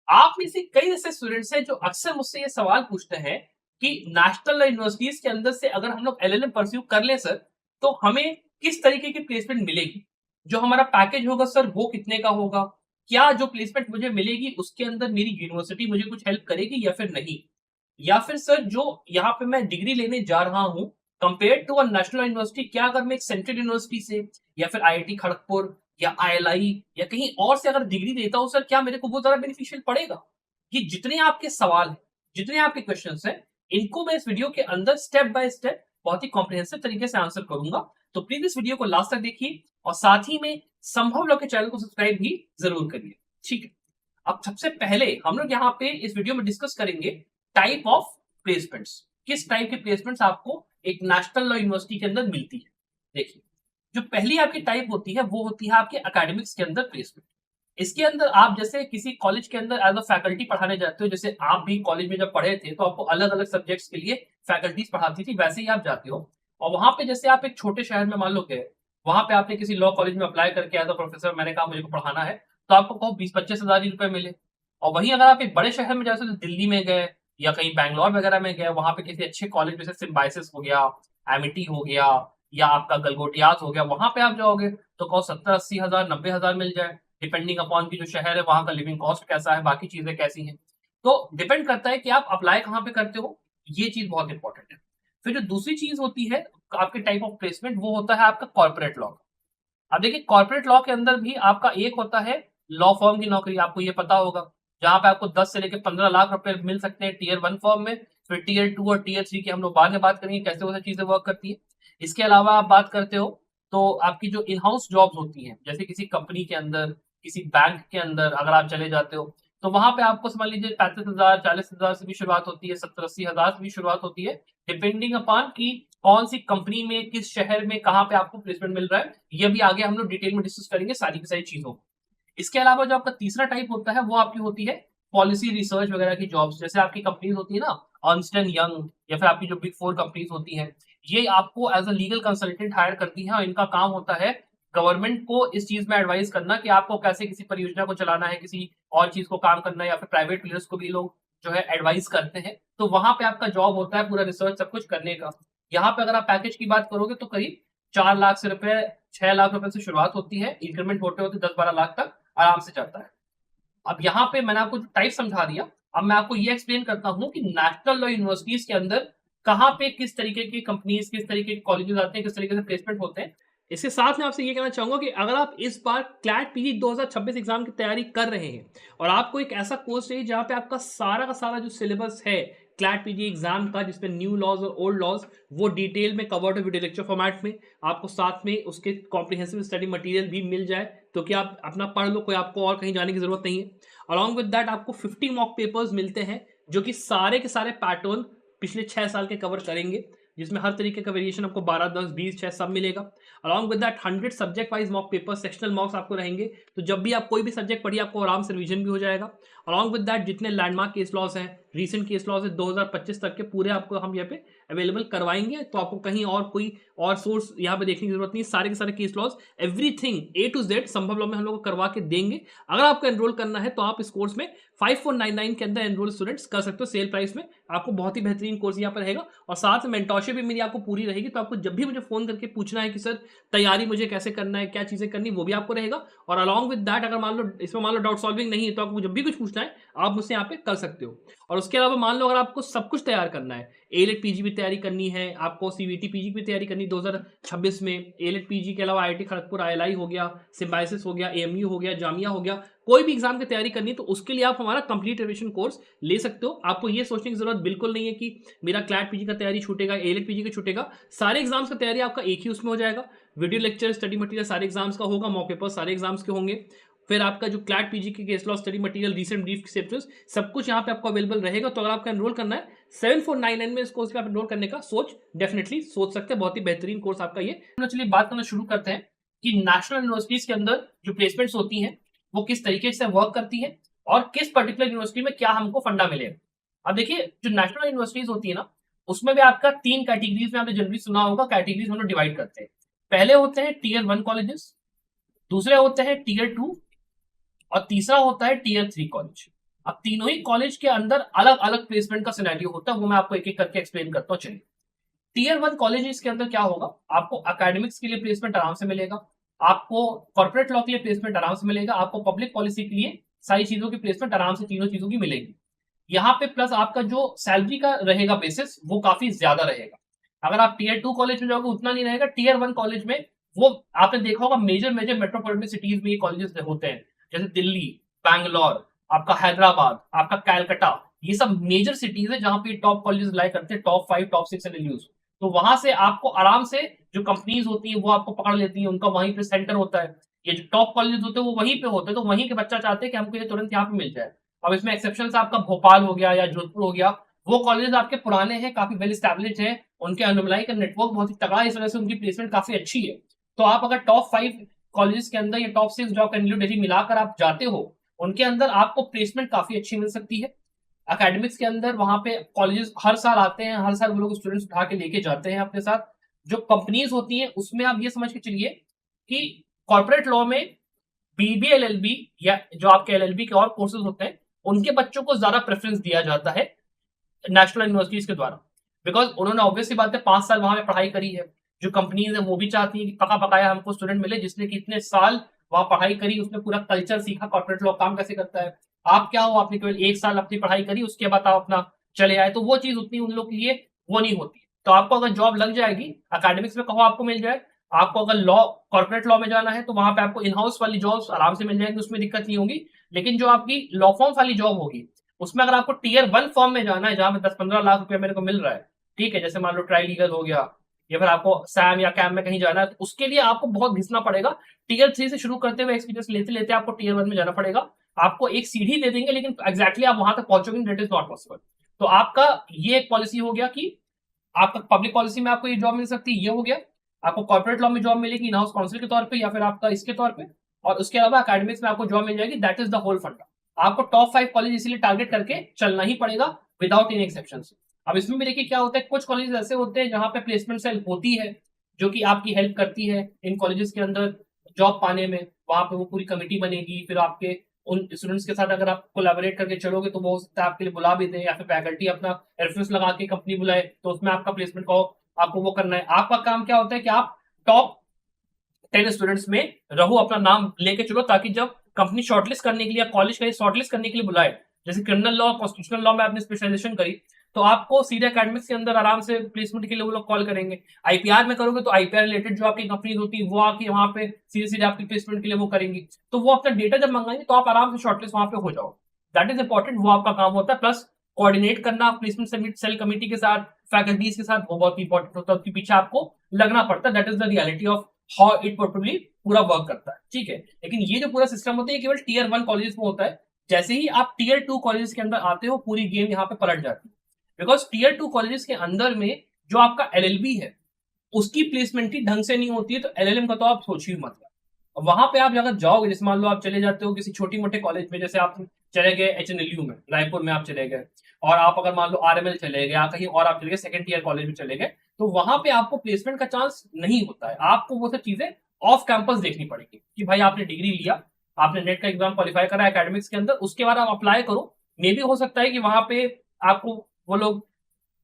आप में से कई ऐसे स्टूडेंट्स हैं जो अक्सर मुझसे ये सवाल पूछते हैं कि नेशनल यूनिवर्सिटीज के अंदर से अगर हम लोग एलएलएम परस्यू कर लें सर, तो हमें किस तरीके की प्लेसमेंट मिलेगी? जो हमारा पैकेज होगा सर वो कितने का होगा? क्या जो प्लेसमेंट मुझे मिलेगी उसके अंदर मेरी यूनिवर्सिटी मुझे कुछ हेल्प करेगी या फिर नहीं? या फिर सर जो यहाँ पे मैं डिग्री लेने जा रहा हूँ compared to a national university, क्या अगर मैं एक सेंट्रल यूनिवर्सिटी से या फिर आईआईटी खड़गपुर या आईएलआई या कहीं और से अगर डिग्री लेता हूँ सर, क्या मेरे को वो ज़्यादा बेनिफिशियल पड़ेगा? ये जितने आपके सवाल हैं, जितने आपके क्वेश्चन्स हैं, इनको मैं इस वीडियो के अंदर स्टेप बाय स्टेप बहुत ही कॉम्प्रिहेंसिव तरीके से आंसर करूँगा। तो प्लीज़ इस वीडियो को लास्ट तक देखिए और साथ ही में संभव लॉ के चैनल को सब्सक्राइब भी ज़रूर करिए। ठीक है? अब सबसे पहले हम लोग यहाँ पे इस वीडियो में डिस्कस करेंगे टाइप ऑफ प्लेसमेंट्स। किस टाइप के प्लेसमेंट्स आपको एक नेशनल लॉ यूनिवर्सिटी के अंदर मिलती है। देखिए, जो पहली आपकी टाइप होती है वो होती है आपके एकेडमिक्स के अंदर प्लेसमेंट। इसके अंदर आप जैसे किसी कॉलेज के अंदर एज अ फैकल्टी पढ़ाने जाते हो, जैसे आप भी कॉलेज में जब पढ़े थे तो आपको अलग अलग सब्जेक्ट्स के लिए फैकल्टीज पढ़ाती थी, वैसे ही आप जाते हो और वहां पे जैसे आप एक छोटे शहर में मान लो गए, वहां पे आपने किसी लॉ कॉलेज में अप्लाई करके एज अ प्रोफेसर मैंने कहा मुझे को पढ़ाना है, तो आपको कहो 20-25 हजार ही रुपए मिले। और वहीं अगर आप एक बड़े शहर में जैसे दिल्ली में गए या कहीं बैंगलोर वगैरह में गए, वहां पे किसी अच्छे कॉलेज जैसे सिम्बाइसिस हो गया, एमिटी हो गया या आपका गलगोटियाज हो गया, वहां पे आप जाओगे तो कहो 70-80 हजार 90 हजार मिल जाए, डिपेंडिंग अपॉन की जो शहर है वहां का लिविंग कॉस्ट कैसा है, बाकी चीजें कैसी हैं। तो डिपेंड करता है कि आप अप्लाई कहाँ पे करते हो, ये चीज बहुत इंपॉर्टेंट है। फिर जो दूसरी चीज होती है आपके टाइप ऑफ प्लेसमेंट, वो होता है आपका कॉर्पोरेट लॉ। अब देखिए कॉर्पोरेट लॉ के अंदर भी आपका एक होता है लॉ फर्म की नौकरी, आपको ये पता होगा, जहां पे आपको 10 से लेकर 15 लाख रुपए मिल सकते हैं टीयर 1 फर्म में। फिर टीयर 2 और टीयर 3 की हम लोग बाद में बात करेंगे कैसे वो सब चीजें वर्क करती है। इसके अलावा आप बात करते हो तो आपकी जो इन हाउस जॉब्स होती हैं, जैसे किसी कंपनी के अंदर, किसी बैंक के अंदर अगर आप चले जाते हो, तो वहां पे आपको समझ लीजिए 35 हजार 40 हजार से भी शुरुआत होती है, 70-80 हजार से भी शुरुआत होती है, डिपेंडिंग अपॉन की कौन सी कंपनी में, किस शहर में, कहाँ पे आपको प्लेसमेंट मिल रहा है। ये भी आगे हम लोग डिटेल में डिस्कस करेंगे सारी की सारी चीजों को। इसके अलावा जो आपका तीसरा टाइप होता है वो आपकी होती है पॉलिसी रिसर्च वगैरह की जॉब्स। जैसे आपकी कंपनीज होती है ना, अर्नस्ट एंड यंग या फिर आपकी जो बिग फोर कंपनीज होती हैं, ये आपको as a legal consultant hire करती हैं और इनका काम होता है गवर्नमेंट को इस चीज में एडवाइस करना कि आपको कैसे किसी परियोजना को चलाना है, किसी और चीज को काम करना है, या फिर प्राइवेट प्लेयर्स को भी लोग जो है एडवाइस करते हैं। तो वहां पे आपका जॉब होता है पूरा रिसर्च सब कुछ करने का। यहाँ पे अगर आप पैकेज की बात करोगे तो करीब 4 लाख से रुपए 6 लाख रुपए से शुरुआत होती है, इंक्रीमेंट होते होते 10-12 लाख तक आराम से जाता है। अब यहाँ पे मैंने आपको टाइप समझा दिया, अब मैं आपको ये एक्सप्लेन करता हूँ कि नेशनल लॉ यूनिवर्सिटीज के अंदर कहाँ पे किस तरीके की कंपनीज, किस तरीके के कॉलेजेस आते हैं, किस तरीके से प्लेसमेंट होते हैं। इसके साथ में आपसे ये कहना चाहूंगा कि अगर आप इस बार क्लैट पीजी 2026 एग्जाम की तैयारी कर रहे हैं और आपको एक ऐसा कोर्स चाहिए जहां पे आपका सारा का सारा जो सिलेबस है क्लैट पीजी एग्जाम का, जिसमें न्यू लॉज और ओल्ड लॉज वो डिटेल में कवर्ड है वीडियो लेक्चर फॉर्मेट में, आपको साथ में उसके कॉम्प्रिहेंसिव स्टडी मटेरियल भी मिल जाए, तो कि आप अपना पढ़ लो, कोई आपको और कहीं जाने की जरूरत नहीं है। अलॉन्ग विद दैट आपको 50 मॉक पेपर्स मिलते हैं जो कि सारे के सारे पैटर्न पिछले 6 साल के कवर करेंगे, जिसमें हर तरीके का वेरिएशन आपको 12, 10, 20, 6 सब मिलेगा। Along with that 100 subject wise mock paper, sectional मॉक्स आपको रहेंगे, तो जब भी आप कोई भी सब्जेक्ट पढ़िए आपको आराम से रिवीजन भी हो जाएगा। अलॉन्ग विद दैट जितने लैंडमार्क केस लॉस हैं, रीसेंट केस लॉस है 2025 तक के, पूरे आपको हम यहाँ पे अवेलेबल करवाएंगे, तो आपको कहीं और कोई और सोर्स यहाँ पे देखने की जरूरत नहीं। सारे के सारे case laws everything A to Z संभव लॉ में हम लोग को करवा के देंगे। अगर आपको एनरोल करना है तो आप इस कोर्स में 5499 के अंदर एनरोल स्टूडेंट्स कर सकते हो सेल प्राइस में। आपको बहुत ही बेहतरीन कोर्स यहाँ पर रहेगा और साथ में मेंटोरशिप भी मेरी आपको पूरी रहेगी। तो आपको जब भी मुझे फोन करके पूछना है कि सर तैयारी मुझे कैसे करना है, क्या चीजें करनी, वो भी आपको रहेगा। और अलॉन्ग विद दैट अगर मान लो इसमें मान लो डाउट सॉल्विंग नहीं है तो आपको जब भी कुछ पूछना है आप मुझसे यहाँ पे कर सकते हो। और उसके अलावा मान लो अगर आपको सब कुछ तैयार करना है, एलेट पीजी भी तैयारी करनी है, आपको सीवीटी पीजी भी तैयारी करनी 2026 में, एलेट पीजी के अलावा आईआईटी खड़गपुर, आईएलआई हो गया, सिम्बाइसिस हो गया, एएमयू हो गया, जामिया हो गया, कोई भी एग्जाम की तैयारी करनी है तो उसके लिए आप हमारा कंप्लीट रिविजन कोर्स ले सकते हो। आपको ये सोचने की जरूरत बिल्कुल नहीं है कि मेरा क्लैट पीजी का तैयारी छूटेगा, एलेट पीजी का छूटेगा। सारे एग्जाम्स का तैयारी आपका एक ही उसमें हो जाएगा। वीडियो लेक्चर स्टडी मटेरियल सारे एग्जाम्स का होगा, मॉक पेपर सारे एग्जाम्स के होंगे। फिर आपका जो क्लैट पीजी के case law study material, recent brief chapters, सब कुछ यहाँ पे आपको अवेलेबल रहेगा। तो अगर आपका एनरोल करना है 7499 में इस कोर्स पे आप एनरोल करने का डेफिनेटली सोच सकते हैं। बहुत ही बेहतरीन कोर्स आपका ये। चलिए बात करना शुरू करते हैं कि नेशनल यूनिवर्सिटीज के अंदर जो प्लेसमेंट्स होती हैं वो किस तरीके से वर्क करती है और किस पर्टिकुलर यूनिवर्सिटी में क्या हमको फंडा मिलेगा। अब देखिए जो नेशनल यूनिवर्सिटीज होती है ना, उसमें भी आपका 3 कैटेगरीज में आपने जनरली सुना होगा, कैटेगरीज हम लोग डिवाइड करते हैं। पहले होते हैं टीयर 1 कॉलेजेस, दूसरे होते हैं टीयर 2 और तीसरा होता है टीयर 3 कॉलेज। अब तीनों ही कॉलेज के अंदर अलग अलग प्लेसमेंट का सिनेरियो होता है, वो मैं आपको एक एक करके एक्सप्लेन करता हूँ। चलिए, टीयर 1 कॉलेजेस के अंदर क्या होगा, आपको एकेडमिक्स के लिए प्लेसमेंट आराम से मिलेगा, आपको कॉर्पोरेट लॉ के लिए प्लेसमेंट आराम से मिलेगा, आपको पब्लिक पॉलिसी के लिए सारी चीजों की प्लेसमेंट आराम से तीनों चीजों की मिलेगी। यहाँ पे प्लस आपका जो सैलरी का रहेगा बेसिस वो काफी ज्यादा रहेगा। अगर आप टीयर 2 कॉलेज में जाओगे उतना नहीं रहेगा, टीयर 1 कॉलेज में वो आपने देखा होगा मेजर मेजर मेट्रोपॉलिटन सिटीज में ये कॉलेजेस होते हैं, जैसे दिल्ली, बैंगलोर, आपका हैदराबाद, आपका कैलकाटा, ये सब मेजर सिटीज है जहां पे टॉप कॉलेजेस लाइक करते हैं, टॉप 5 टॉप 6 एनएलयूज। तो वहां से आपको आराम से जो कंपनीज होती है वो आपको पकड़ लेती है, उनका वहीं पे सेंटर होता है। ये जो टॉप कॉलेज होते हैं वो वहीं पे होते हैं, तो वहीं के बच्चा चाहते हैं कि हमको ये तुरंत यहाँ पे मिल जाए। अब इसमें एक्सेप्शन आपका भोपाल हो गया या जोधपुर हो गया, वो कॉलेज आपके पुराने हैं, काफी वेल स्टैब्लिश है, उनके अनुमलाई का नेटवर्क बहुत ही तगड़ा है, इस वजह से उनकी प्लेसमेंट काफी अच्छी है। तो आप अगर टॉप 5 कॉलेज के अंदर या टॉप 6 जॉब कैंडिडेट मिलाकर आप जाते हो, उनके अंदर आपको प्लेसमेंट काफी अच्छी मिल सकती है। एकेडमिक्स के अंदर वहां पे कॉलेजेस हर साल आते हैं, हर साल वो लोग स्टूडेंट्स उठा के लेके जाते हैं अपने साथ। जो कंपनीज होती हैं उसमें आप ये समझ के चलिए कि कॉर्पोरेट लॉ में बीबीए एलएलबी या जो आपके एलएलबी के और कोर्सेज होते हैं उनके बच्चों को ज्यादा प्रेफरेंस दिया जाता है नेशनल यूनिवर्सिटीज के द्वारा, बिकॉज उन्होंने ऑब्वियसली बात है 5 साल वहां पे पढ़ाई करी है। जो कंपनीज है वो भी चाहती है कि पका पकाया हमको स्टूडेंट मिले जिसने कि इतने साल वहां पढ़ाई करी, उसने पूरा कल्चर सीखा, कॉर्पोरेट लॉ काम कैसे करता है। आप क्या हो, आपने केवल 1 साल अपनी पढ़ाई करी, उसके बाद आप अपना चले आए, तो वो चीज उतनी उन लोग के लिए वो नहीं होती। तो आपको अगर जॉब लग जाएगी अकेडमिक्स में, कहो आपको मिल जाए, आपको अगर लॉ कॉर्पोरेट लॉ में जाना है तो वहां पे आपको इन हाउस वाली जॉब्स आराम से मिल जाएंगी, उसमें दिक्कत नहीं होगी। लेकिन जो आपकी लॉ फॉर्म वाली जॉब होगी उसमें अगर आपको टीयर 1 फॉर्म में जाना है जहां पे 10-15 लाख रुपया मेरे को मिल रहा है, ठीक है, जैसे मान लो ट्राई लीगल हो गया या फिर आपको सैम या कैम में कहीं जाना है, तो उसके लिए आपको बहुत घिसना पड़ेगा। टीयर 3 से शुरू करते हुए एक्सपीरियंस लेते लेते आपको टीयर 1 में जाना पड़ेगा। आपको एक सीढ़ी दे देंगे लेकिन एग्जैक्टली आप वहां तक पहुंचोगे, दैट इज नॉट पॉसिबल। तो आपका ये एक पॉलिसी हो गया कि आपका पब्लिक पॉलिसी में आपको ये जॉब मिल सकती है, ये हो गया। आपको कॉर्पोरेट लॉ में जॉब मिलेगी इन हाउस काउंसिल के तौर पे या फिर आपका इसके तौर पे, और उसके अलावा एकेडमिक्स में आपको जॉब मिल जाएगी, दैट इज द होल फंडा। आपको टॉप 5 कॉलेज इसीलिए टारगेट करके चलना ही पड़ेगा विदाउट एनी एक्सेप्शन। अब इसमें भी देखिए क्या होता है, कुछ कॉलेज ऐसे होते हैं जहां पे प्लेसमेंट सेल होती है जो कि आपकी हेल्प करती है इन कॉलेजेस के अंदर जॉब पाने में। वहां पे वो पूरी कमिटी बनेगी, फिर आपके उन स्टूडेंट्स के साथ अगर आप कोलैबोरेट करके चलोगे तो वो हो सकता है आपके लिए बुला भी दें, या फिर फैकल्टी अपना रेफरेंस लगा के कंपनी बुलाए तो उसमें आपका प्लेसमेंट को आपको वो करना है। आपका काम क्या होता है कि आप टॉप 10 स्टूडेंट्स में रहो, अपना नाम लेके चलो, ताकि जब कंपनी शॉर्टलिस्ट करने के लिए या कॉलेज का शॉर्टलिस्ट करने के लिए बुलाए, जैसे क्रिमिनल लॉ कॉन्स्टिट्यूशनल लॉ में आपने स्पेशलाइजेशन करी, तो आपको सीधे एकेडमिक्स के अंदर आराम से प्लेसमेंट के लिए वो लोग कॉल करेंगे। आईपीआर में करोगे तो आईपीआर रिलेटेड जो आपकी कंपनी होती है वो आके वहां पे सीधे सीधे आपकी प्लेसमेंट के लिए वो करेंगी, तो वो अपना डेटा जब मंगाएंगे तो आप आराम से शॉर्टलिस्ट वहां पे हो जाओ। दैट इज इंपॉर्टेंट, वो आपका काम होता है। प्लस कोऑर्डिनेट करना प्लेसमेंट सेल कमिटी के साथ, फैकल्टीज के साथ, वो बहुत इंपॉर्टेंट होता है, उसके पीछे आपको लगना पड़ता है। That is the reality of how it probably पूरा वर्क करता है, ठीक है। लेकिन ये जो पूरा सिस्टम होता है केवल टीयर 1 कॉलेज में होता है। जैसे ही आप टीयर 2 कॉलेज के अंदर आते हो पूरी गेम यहाँ पे पलट जाती है, बिकॉज टीयर 2 कॉलेजेस के अंदर में जो आपका एलएलबी है उसकी प्लेसमेंट ही ढंग से नहीं होती है, तो एलएलएम का तो आप सोचिए मत। वहां पे आप अगर जाओगे, जैसे मान लो आप चले जाते हो किसी छोटी मोटे कॉलेज में, जैसे आप चले गए एचएनएलयू में, रायपुर में आप चले गए, और आप अगर मान लो आरएमएल चले गए या कहीं और आप चले गए सेकंड ईयर कॉलेज में चले गए, तो वहां पे आपको प्लेसमेंट का चांस नहीं होता है। आपको वो सब चीजें ऑफ कैंपस देखनी पड़ेगी कि भाई आपने डिग्री लिया, आपने नेट का एग्जाम क्वालिफाई करा एकेडमिक्स के अंदर, उसके बाद आप अप्लाई करो। मे भी हो सकता है कि वहां पे आपको वो लोग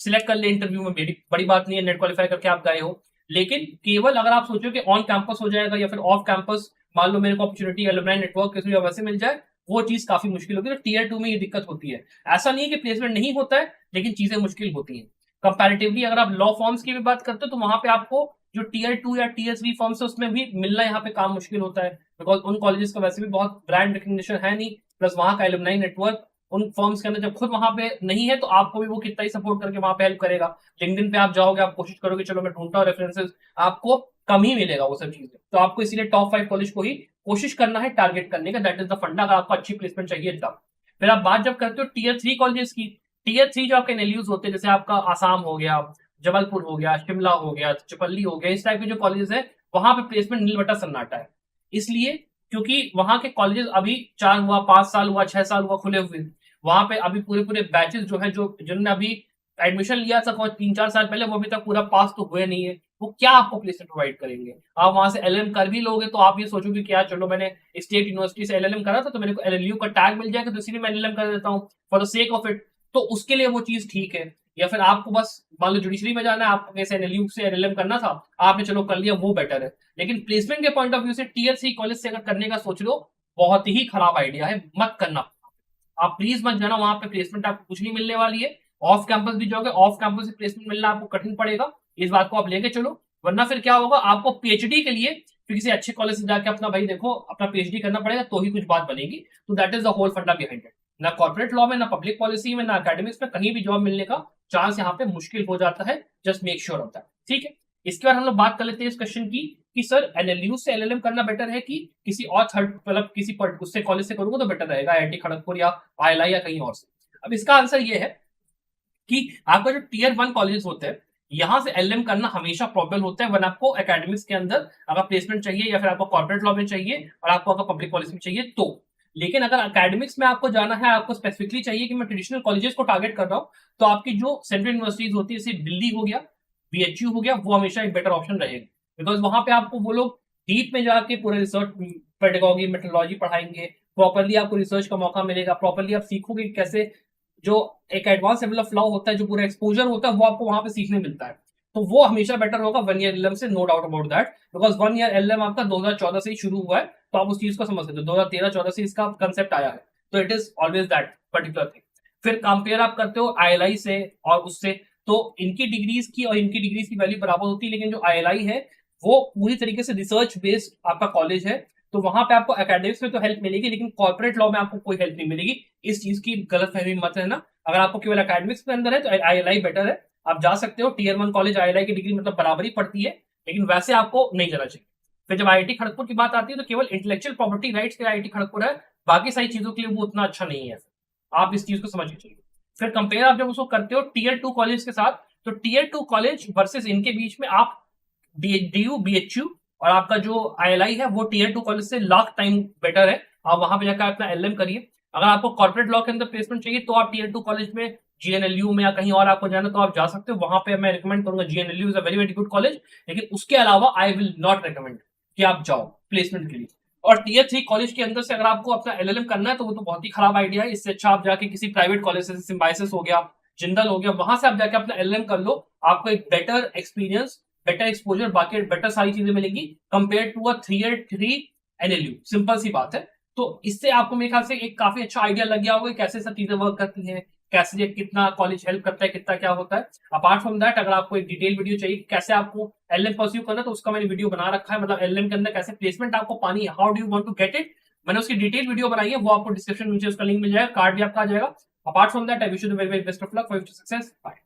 सिलेक्ट कर ले इंटरव्यू में, बड़ी बात नहीं है, नेट क्वालिफाई करके आप गए हो। लेकिन केवल अगर आप सोचो कि ऑन कैंपस हो जाएगा या फिर ऑफ कैंपस मान लो मेरे को अपॉर्चुनिटी एलुमनाई नेटवर्क के थ्रू वैसे मिल जाए, वो चीज काफी मुश्किल होगी। तो टीयर 2 में ये दिक्कत होती है। ऐसा नहीं है कि प्लेसमेंट नहीं होता है, लेकिन चीजें मुश्किल होती हैं कंपैरेटिवली। अगर आप लॉ फॉर्म्स की भी बात करते हो तो वहां पे आपको जो टीयर 2 या टीयर 3 फॉर्म्स है उसमें भी मिलना यहाँ पे काम मुश्किल होता है, बिकॉज उन कॉलेजेस का वैसे भी बहुत ब्रांड रिकग्निशन है नहीं, प्लस वहां का एलुमनाई नेटवर्क उन फॉर्म्स के अंदर जब खुद वहां पे नहीं है तो आपको भी वो कितना ही सपोर्ट करके वहां पे हेल्प करेगा। लिंक्डइन पे आप जाओगे, आप कोशिश करोगे चलो मैं ढूंढता हूँ रेफरेंसेस, आपको कम ही मिलेगा वो सब चीजें। तो आपको इसीलिए टॉप 5 कॉलेज को ही कोशिश करना है टारगेट करने का, दैट इज द फंडा, अगर आपको अच्छी प्लेसमेंट चाहिए तब। फिर आप बात जब करते हो टीयर 3 कॉलेजेस की, टीयर 3 जो आपके एनएलयूज होते हैं, जैसे आपका आसाम हो गया, जबलपुर हो गया, शिमला हो गया, चिपल्ली हो गया, इस टाइप के जो कॉलेजेस है वहां पे प्लेसमेंट नीलबटा सन्नाटा है। इसलिए क्योंकि वहां के कॉलेजेस अभी 4 हुआ, 5 साल हुआ, 6 साल हुआ खुले हुए, वहां पे अभी पूरे पूरे बैचेस जो है, जो जिन्होंने अभी एडमिशन लिया था 3-4 साल पहले, वो अभी तक पूरा पास तो हुए नहीं है। वो क्या आपको प्लेसमेंट प्रोवाइड करेंगे। आप वहां से एलएलएम कर भी लोगे तो आप ये सोचोगे कि यार चलो मैंने स्टेट यूनिवर्सिटी से एलएलएम करा था तो मेरे को एलएलयू का टैग मिल जाएगा, तो इसीलिए मैं एलएलएम कर देता हूँ for the sake of it, तो उसके लिए वो चीज ठीक है। या फिर आपको बस मान लो जुडिशरी में जाना है, आपको कैसे एनएलयू से एलएलएम करना था, आपने चलो कर लिया, वो बेटर है। लेकिन प्लेसमेंट के पॉइंट ऑफ व्यू से टीयर 3 कॉलेज से अगर करने का सोच लो, बहुत ही खराब आइडिया है, मत करना। आप प्लीज मत जाना, वहां पे प्लेसमेंट आपको कुछ नहीं मिलने वाली है। ऑफ कैंपस भी जाओगे, ऑफ कैंपस से प्लेसमेंट मिलना आपको कठिन पड़ेगा, इस बात को आप लेके चलो। वरना फिर क्या होगा, आपको पीएचडी के लिए फिर किसी अच्छे कॉलेज से जाके अपना भाई देखो अपना पीएचडी करना पड़ेगा, तो ही कुछ बात बनेगी। तो दैट इज द होल फंडा बिहाइंड इट। ना कॉर्पोरेट लॉ में, ना पब्लिक पॉलिसी में, ना अकेडमिक्स में, कहीं भी जॉब मिलने का चांस यहाँ पे मुश्किल हो जाता है। Just make sure of that, ठीक है। इसके बाद हम लोग बात कर लेते हैं इस क्वेश्चन की कि सर एनएलयू से एलएलएम करना बेटर है कि किसी और थर्ड मतलब किसी उससे कॉलेज से करूंगा तो बेटर रहेगा, आईआईटी खड़गपुर या आईएलआई या कहीं और से। अब इसका आंसर ये है कि आपका जो टीयर 1 कॉलेज होते हैं, यहां से एलएम करना हमेशा प्रॉब्लम होता है वन आपको एकेडमिक्स के अंदर अगर प्लेसमेंट चाहिए, या फिर आपको कॉर्पोरेट लॉ में चाहिए, और आपको अगर पब्लिक पॉलिसी में चाहिए तो। लेकिन अगर एकेडमिक्स में आपको जाना है, आपको स्पेसिफिकली चाहिए कि मैं ट्रेडिशनल कॉलेजेस को टारगेट कर रहा हूं, तो आपकी जो सेंट्रल यूनिवर्सिटीज होती है, जैसे दिल्ली हो गया, बीएचयू हो गया, वो हमेशा एक बेटर ऑप्शन रहेगा। बिकॉज वहां पे आपको वो लोग डीप में जाके पूरे रिसर्च पेडागॉजी मेथोडोलॉजी पढ़ाएंगे, प्रॉपरली आपको रिसर्च का मौका मिलेगा, प्रॉपरली आप सीखोगे कैसे जो एक एडवांस लेवल ऑफ लॉ होता है, जो पूरा एक्सपोजर होता है, वो आपको वहां पे सीखने मिलता है। तो वो हमेशा बेटर होगा 1 ईयर एलएम से, no doubt about that. Because 1 year LM आपका 2014 से ही शुरू हुआ है, तो आप उस चीज को समझ सकते हो, 2013-14 से इसका कंसेप्ट आया है। तो it is always that particular thing. फिर कंपेयर आप करते हो आईएलआई से और उससे, तो इनकी डिग्रीज की और इनकी डिग्रीज की वैल्यू बराबर होती है। लेकिन जो आईएलआई है वो पूरी तरीके से रिसर्च बेस्ड आपका कॉलेज है, तो वहां पे आपको एकेडमिक्स में तो हेल्प मिलेगी, लेकिन कॉर्पोरेट लॉ में आपको कोई हेल्प नहीं मिलेगी। इस चीज की गलत फहमी मत रहना। अगर आपको केवल एकेडमिक्स के अंदर है तो आईएलआई बेटर है, आप जा सकते हो। टीयर 1 कॉलेज आईएलआई की डिग्री मतलब बराबरी पड़ती है, लेकिन वैसे आपको नहीं जाना चाहिए। फिर जब आईआईटी खड़गपुर की बात आती है तो केवल इंटेलेक्चुअल प्रॉपर्टी राइट्स के लिए आईआईटी खड़गपुर है, बाकी सारी चीजों के लिए वो उतना अच्छा नहीं है। आप इस चीज को समझ लीजिए। फिर कंपेयर आप जब उसको करते हो टीयर 2 कॉलेज के साथ, तो टीयर 2 कॉलेज वर्सेस इनके बीच में आप डीयू बीएचयू और आपका जो आईएलआई है वो टीयर 2 कॉलेज से लाख टाइम बेटर है। आप वहां पे जाकर अपना एलएम करिए। अगर आपको कॉर्पोरेट लॉ के अंदर प्लेसमेंट चाहिए तो आप टीयर 2 कॉलेज में जीएनएलयू में या कहीं और आपको जाना तो आप जा सकते हो, वहां पे मैं रिकमेंड करूंगा। GNLU is a very very good college, लेकिन उसके अलावा आई विल नॉट रिकमेंड कि आप जाओ प्लेसमेंट के लिए। और टीयर 3 कॉलेज के अंदर से अगर आपको अपना एलएलएम करना है तो वो तो बहुत ही खराब आइडिया है। इससे अच्छा आप जाके किसी प्राइवेट कॉलेज से, सिम्बाइसिस हो गया, जिंदल हो गया, वहां से आप जाके अपना एलएलएम कर लो। आपको एक बेटर एक्सपीरियंस, बेटर एक्सपोजर, बाकी बेटर सारी चीजें मिलेंगी compare to a 3 NLU. Simple सी बात है। तो इससे आपको मेरे ख्याल से एक काफी अच्छा आइडिया लग गया होगा कैसे सब चीजें वर्क करती हैं, कैसे कितना कॉलेज हेल्प करता है, कितना क्या होता है। अपार्ट फ्रॉम दैट अगर आपको एक डिटेल वीडियो चाहिए कैसे आपको एलएम परस्यू करना, तो उसका मैंने वीडियो बना रखा है। मतलब एलएम के अंदर कैसे प्लेसमेंट आपको पानी है, how do you want to get it, मैंने उसकी डिटेल वीडियो बनाई है, वो आपको डिस्क्रिप्शन में नीचे उसका लिंक मिल जाएगा, कार्ड भी आपका आ जाएगा। Apart from that I wish you the very very best of luck for your success. Bye.